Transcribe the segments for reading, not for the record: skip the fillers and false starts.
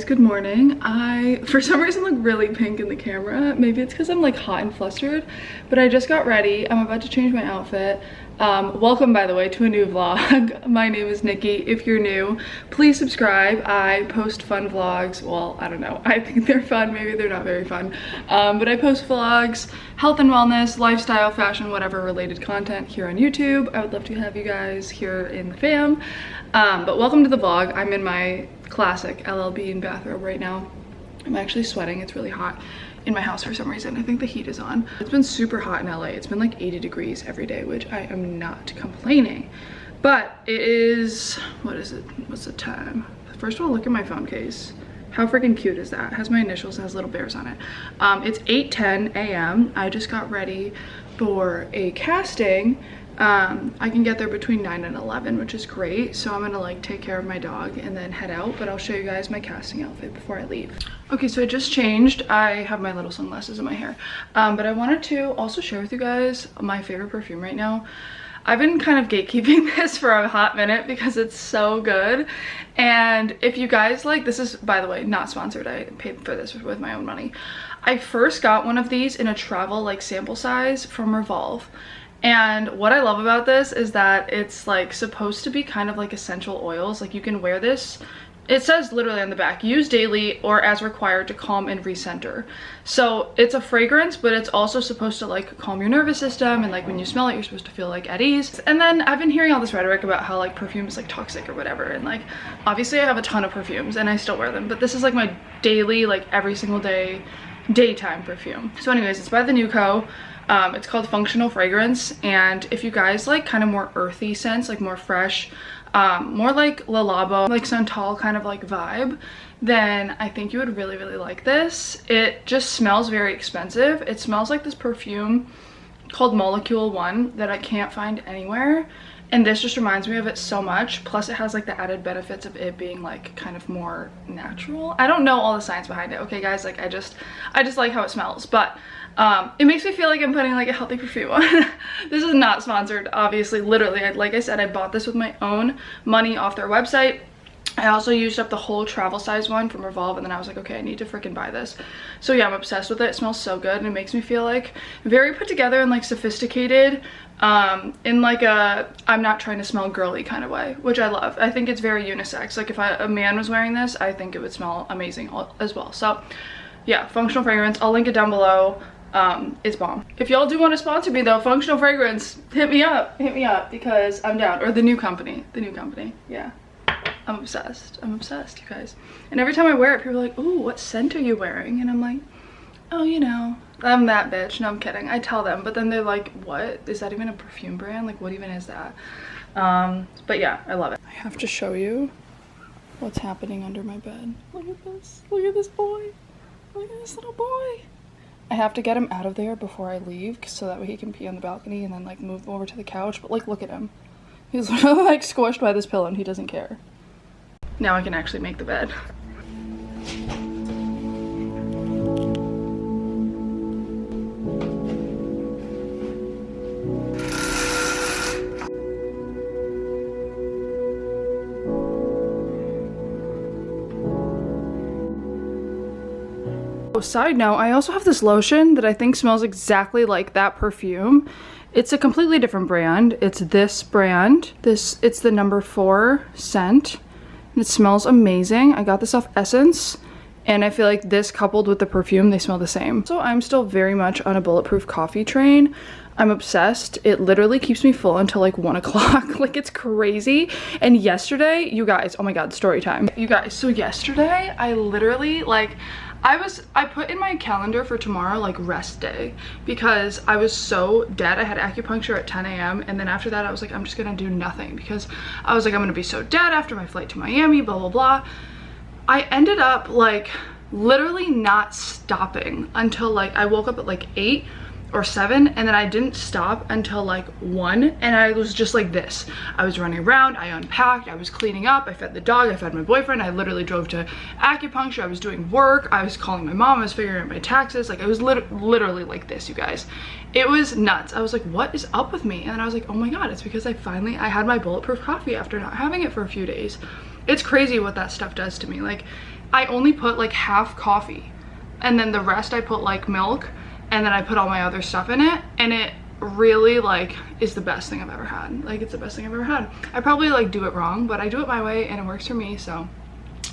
good morning. I for some reason look really pink in the camera. Maybe it's because I'm like hot and flustered, but I just got ready. I'm about to change my outfit. Welcome, by the way, to a new vlog. My name is Nikki. If you're new, please subscribe. I post fun vlogs. Well, I don't know, I think they're fun, maybe they're not very fun, but I post vlogs, health and wellness, lifestyle, fashion, whatever related content here on YouTube. I would love to have you guys here in the fam. But welcome to the vlog. I'm in my classic LL Bean bathrobe right now. I'm actually sweating. It's really hot in my house for some reason. I think the heat is on. It's been super hot in LA. It's been like 80 degrees every day, which I am not complaining. But it is, what is it? What's the time? First of all, look at my phone case. How freaking cute is that? It has my initials, it has little bears on it. It's 8:10 a.m. I just got ready for a casting. I can get there between 9 and 11, which is great. So I'm gonna like take care of my dog and then head out, but I'll show you guys my casting outfit before I leave. Okay, so I just changed. I have my little sunglasses in my hair. But I wanted to also share with you guys my favorite perfume right now. I've been kind of gatekeeping this for a hot minute because it's so good. And if you guys like, this is, by the way, not sponsored. I paid for this with my own money. I first got one of these in a travel like sample size from Revolve. And what I love about this is that it's like supposed to be kind of like essential oils. Like you can wear this, it says literally on the back, use daily or as required to calm and recenter. So it's a fragrance, but it's also supposed to like calm your nervous system, and like when you smell it, you're supposed to feel like at ease. And then I've been hearing all this rhetoric about how like perfume is like toxic or whatever, and like obviously I have a ton of perfumes and I still wear them, but this is like my daily, like every single day, daytime perfume. So anyways, it's by the Nuco. It's called Functional Fragrance, and if you guys like kind of more earthy scents, like more fresh, more like Le Labo, like Santal kind of like vibe, then I think you would really, really like this. It just smells very expensive. It smells like this perfume called Molecule 1 that I can't find anywhere, and this just reminds me of it so much. Plus it has like the added benefits of it being like kind of more natural. I don't know all the science behind it, okay guys, like I just like how it smells, but it makes me feel like I'm putting like a healthy perfume on. This is not sponsored, obviously. Literally, like I said, I bought this with my own money off their website. I also used up the whole travel size one from Revolve, and then I was like, okay, I need to freaking buy this. So yeah, I'm obsessed with it. It smells so good, and it makes me feel like very put together and like sophisticated, in like a I'm not trying to smell girly kind of way, which I love. I think it's very unisex. Like if a man was wearing this, I think it would smell amazing as well. So yeah, Functional Fragrance, I'll link it down below. It's bomb. If y'all do want to sponsor me though, Functional Fragrance, hit me up because I'm down. Or the new company, yeah. I'm obsessed, you guys. And every time I wear it, people are like, ooh, what scent are you wearing? And I'm like, oh, you know, I'm that bitch. No, I'm kidding. I tell them, but then they're like, what? Is that even a perfume brand? Like, what even is that? But yeah, I love it. I have to show you what's happening under my bed. Look at this. Look at this boy. Look at this little boy. I have to get him out of there before I leave so that way he can pee on the balcony and then like move over to the couch. But like, look at him. He's like squished by this pillow and he doesn't care. Now I can actually make the bed. Side note, I also have this lotion that I think smells exactly like that perfume. It's a completely different brand. It's this brand. It's the number 4 scent. And it smells amazing. I got this off Essence, and I feel like this coupled with the perfume, they smell the same. So I'm still very much on a bulletproof coffee train. I'm obsessed. It literally keeps me full until like 1 o'clock. Like it's crazy. And yesterday, you guys, oh my god, story time. You guys, so yesterday I literally like I put in my calendar for tomorrow like rest day because I was so dead. I had acupuncture at 10 a.m. and then after that I was like, I'm just gonna do nothing because I was like, I'm gonna be so dead after my flight to Miami, blah blah blah. I ended up like literally not stopping until like I woke up at like 8 or 7, and then I didn't stop until like 1, and I was just like this. I was running around, I unpacked, I was cleaning up, I fed the dog, I fed my boyfriend, I literally drove to acupuncture, I was doing work, I was calling my mom, I was figuring out my taxes. Like I was literally like this, you guys. It was nuts. I was like, what is up with me? And then I was like, oh my god, it's because I had my bulletproof coffee after not having it for a few days. It's crazy what that stuff does to me. Like I only put like half coffee, and then the rest I put like milk, and then I put all my other stuff in it, and it really like is the best thing I've ever had. Like, it's the best thing I've ever had. I probably like do it wrong, but I do it my way and it works for me. So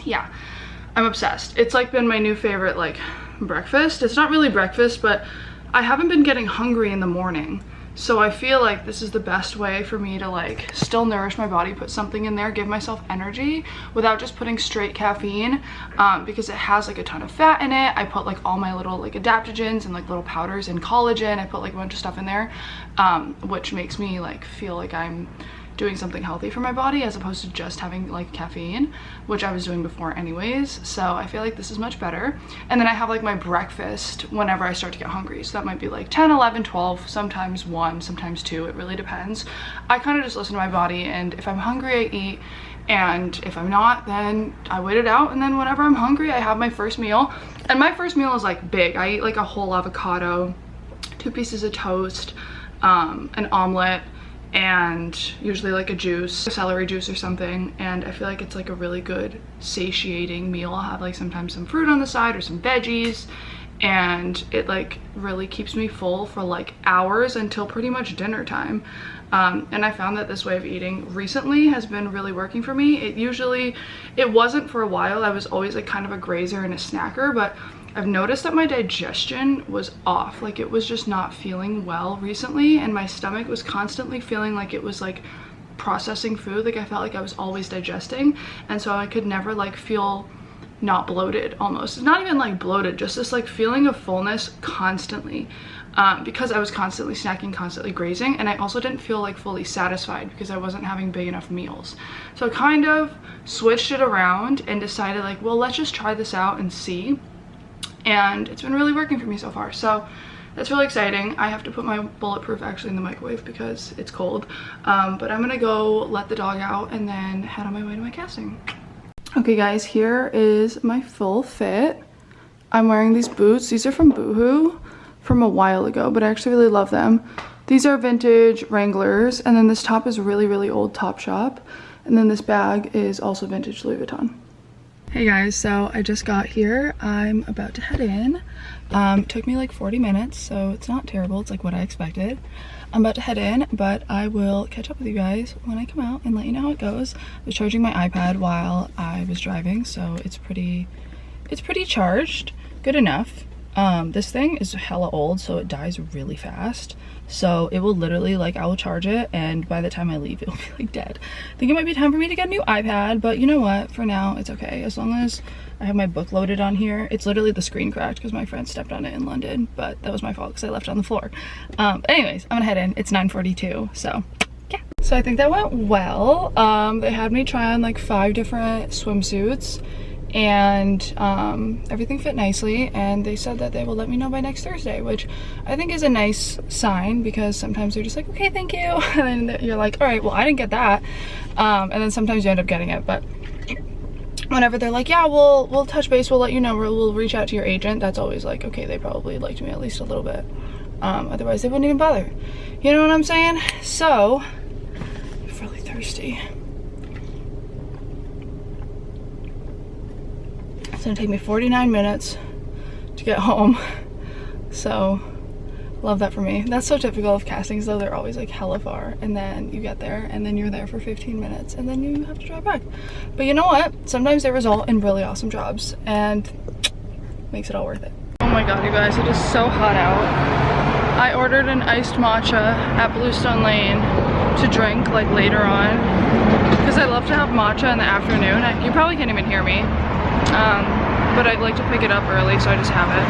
yeah, I'm obsessed. It's like been my new favorite like breakfast. It's not really breakfast, but I haven't been getting hungry in the morning, so I feel like this is the best way for me to like still nourish my body, put something in there, give myself energy without just putting straight caffeine, because it has like a ton of fat in it. I put like all my little like adaptogens and like little powders and collagen. I put like a bunch of stuff in there, which makes me like feel like I'm doing something healthy for my body as opposed to just having like caffeine, which I was doing before anyways. So I feel like this is much better. And then I have like my breakfast whenever I start to get hungry, so that might be like 10, 11, 12, sometimes 1, sometimes 2. It really depends. I kind of just listen to my body, and if I'm hungry I eat, and if I'm not, then I wait it out, and then whenever I'm hungry I have my first meal. And my first meal is like big. I eat like a whole avocado, 2 pieces of toast, an omelet, and usually like a juice, a celery juice or something. And I feel like it's like a really good satiating meal. I'll have like sometimes some fruit on the side or some veggies, and it like really keeps me full for like hours until pretty much dinner time. And I found that this way of eating recently has been really working for me. It wasn't for a while. I was always like kind of a grazer and a snacker, but I've noticed that my digestion was off. Like, it was just not feeling well recently, and my stomach was constantly feeling like it was like processing food. Like, I felt like I was always digesting, and so I could never like feel not bloated almost. It's not even like bloated, just this like feeling of fullness constantly, because I was constantly snacking, constantly grazing, and I also didn't feel like fully satisfied because I wasn't having big enough meals. So I kind of switched it around and decided like, well, let's just try this out and see. And it's been really working for me so far, so that's really exciting. I have to put my Bulletproof actually in the microwave because it's cold, but I'm gonna go let the dog out and then head on my way to my casting. Okay guys, here is my full fit. I'm wearing these boots. These are from Boohoo from a while ago, but I actually really love them. These are vintage Wranglers, and then this top is really old Topshop, and then this bag is also vintage Louis Vuitton. Hey guys, so I just got here. I'm about to head in. It took me like 40 minutes, so it's not terrible. It's like what I expected. I'm about to head in, but I will catch up with you guys when I come out and let you know how it goes. I was charging my iPad while I was driving, so it's pretty charged. Good enough. This thing is hella old, so it dies really fast. So it will literally, like, I will charge it, and by the time I leave, it will be like dead. I think it might be time for me to get a new iPad, but you know what? For now, it's okay. As long as I have my book loaded on here. It's literally the screen cracked because my friend stepped on it in London, but that was my fault because I left it on the floor. Anyways, I'm gonna head in. It's 9:42, so yeah. So I think that went well. They had me try on like 5 different swimsuits, and everything fit nicely, and they said that they will let me know by next Thursday, which I think is a nice sign, because sometimes they're just like, okay, thank you, and then you're like, all right, well, I didn't get that, and then sometimes you end up getting it. But whenever they're like, yeah, we'll touch base, we'll let you know, we'll reach out to your agent, that's always like, okay, they probably liked me at least a little bit, otherwise they wouldn't even bother, you know what I'm saying? So I'm really thirsty. It's gonna take me 49 minutes to get home, so love that for me. That's so typical of castings though. They're always like hella far, and then you get there and then you're there for 15 minutes and then you have to drive back. But you know what? Sometimes they result in really awesome jobs and makes it all worth it. Oh my god, you guys, it is so hot out. I ordered an iced matcha at Bluestone Lane to drink like later on, because I love to have matcha in the afternoon. You probably can't even hear me. But I'd like to pick it up early, so I just have it.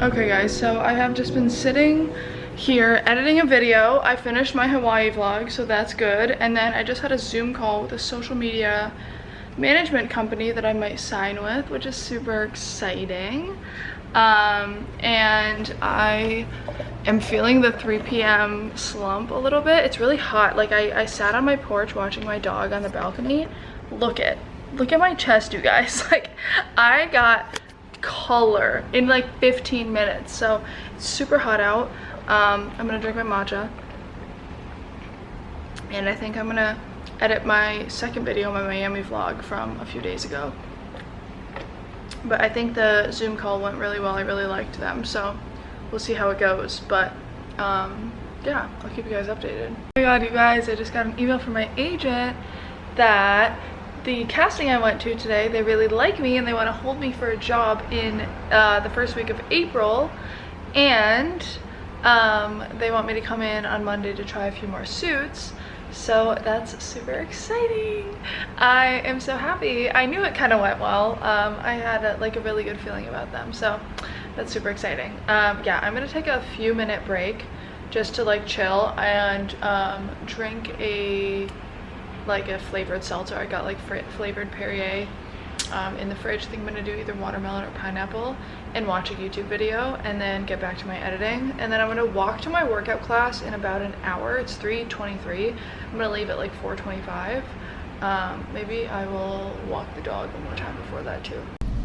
Okay guys, so I have just been sitting here editing a video. I finished my Hawaii vlog, so that's good. And then I just had a Zoom call with a social media management company that I might sign with, which is super exciting. And I am feeling the 3 p.m. slump a little bit. It's really hot. Like I sat on my porch watching my dog on the balcony. Look at my chest, you guys. Like, I got color in like 15 minutes. So it's super hot out. I'm gonna drink my matcha And I think I'm gonna edit my second video, my Miami vlog from a few days ago. But I think the Zoom call went really well. I really liked them, so we'll see how it goes. But yeah, I'll keep you guys updated. Oh my god, you guys, I just got an email from my agent that the casting I went to today, they really like me and they want to hold me for a job in the first week of April. And they want me to come in on Monday to try a few more suits. So that's super exciting. I am so happy. I knew it kind of went well. I had a really good feeling about them, so that's super exciting. Yeah, I'm gonna take a few minute break just to like chill and drink a flavored seltzer. I got like flavored Perrier in the fridge. I think I'm gonna do either watermelon or pineapple and watch a YouTube video and then get back to my editing. And then I'm gonna walk to my workout class in about an hour. It's 3:23. I'm gonna leave at like 4:25. Maybe I will walk the dog one more time before that too.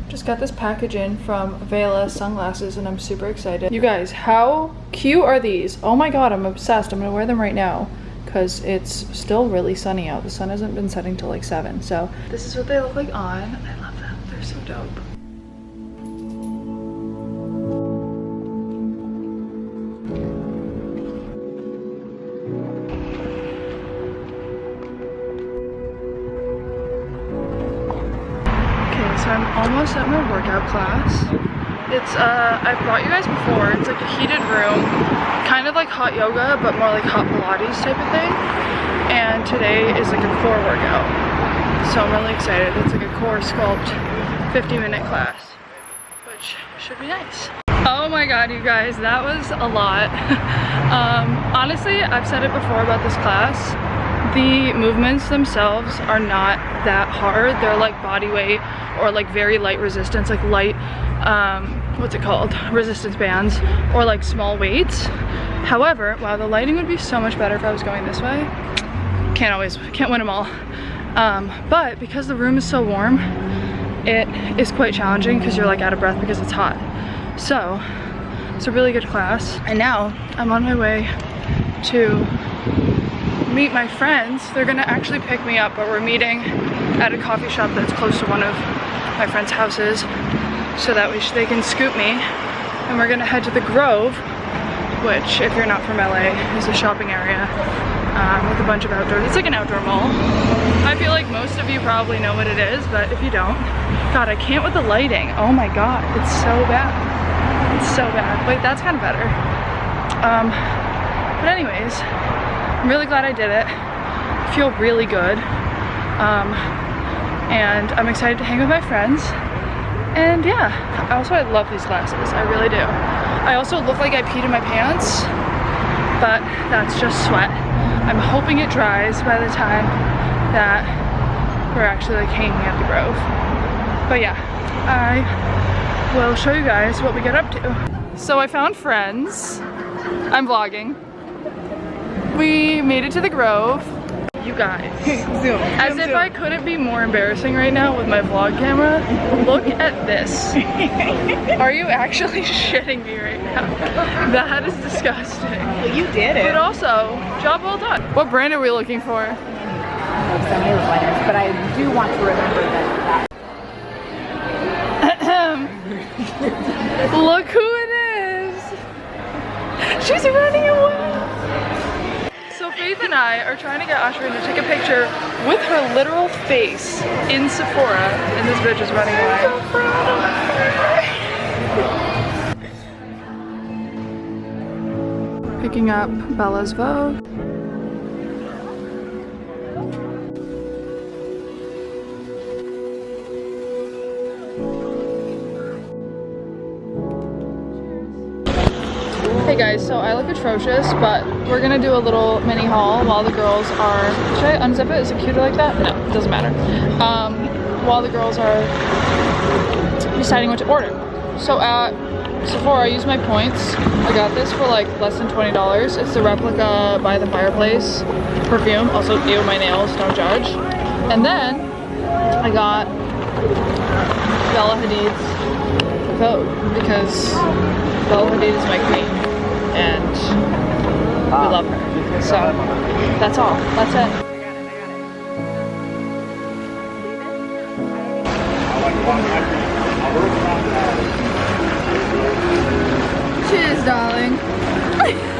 Just got this package in from Vela sunglasses and I'm super excited. You guys, how cute are these? Oh my god, I'm obsessed. I'm gonna wear them right now because it's still really sunny out. The sun hasn't been setting till like 7. So this is what they look like on. I love them. They're so dope. So I'm almost at my workout class. It's I've brought you guys before. It's like a heated room, kind of like hot yoga, but more like hot Pilates type of thing. And today is like a core workout. So I'm really excited. It's like a core sculpt 50-minute class, which should be nice. Oh my god, you guys, that was a lot. Honestly, I've said it before about this class. The movements themselves are not that hard. They're like body weight or like very light resistance, like light, what's it called? Resistance bands or like small weights. However, wow, the lighting would be so much better if I was going this way. Can't win them all. But because the room is so warm, it is quite challenging because you're like out of breath because it's hot. So it's a really good class. And now I'm on my way to meet my friends. They're gonna actually pick me up, but we're meeting at a coffee shop that's close to one of my friends' houses so that they can scoop me. And we're gonna head to the Grove, which, if you're not from LA, is a shopping area with a bunch of outdoors. It's like an outdoor mall. I feel like most of you probably know what it is, but if you don't, god, I can't with the lighting. Oh my god, it's so bad. It's so bad. Wait, that's kind of better. But anyways, I'm really glad I did it. I feel really good. And I'm excited to hang with my friends. And yeah, I love these classes. I really do. I also look like I peed in my pants, but that's just sweat. I'm hoping it dries by the time that we're actually like hanging at the Grove. But yeah, I will show you guys what we get up to. So I found friends. I'm vlogging. We made it to the Grove. You guys, zoom. As if I couldn't be more embarrassing right now with my vlog camera. Look at this. Are you actually shitting me right now? That is disgusting. Well, you did it. But also, job well done. What brand are we looking for? I love some newsletters, but I do want to remember that. Look who it is. She's running away. Faith and I are trying to get Ashrin to take a picture with her literal face in Sephora, and this bitch is running away. Picking up Bella's Vogue. Hey guys, so I look atrocious, but we're gonna do a little mini haul while the girls are, should I unzip it? Is it cuter like that? No, it doesn't matter. While the girls are deciding what to order. So at Sephora, I used my points. I got this for like less than $20. It's the replica by the fireplace perfume. Also, ew, my nails, don't judge. And then I got Bella Hadid's Vogue because Bella Hadid is my queen. And We love her. So that's all. That's it. Cheers, darling.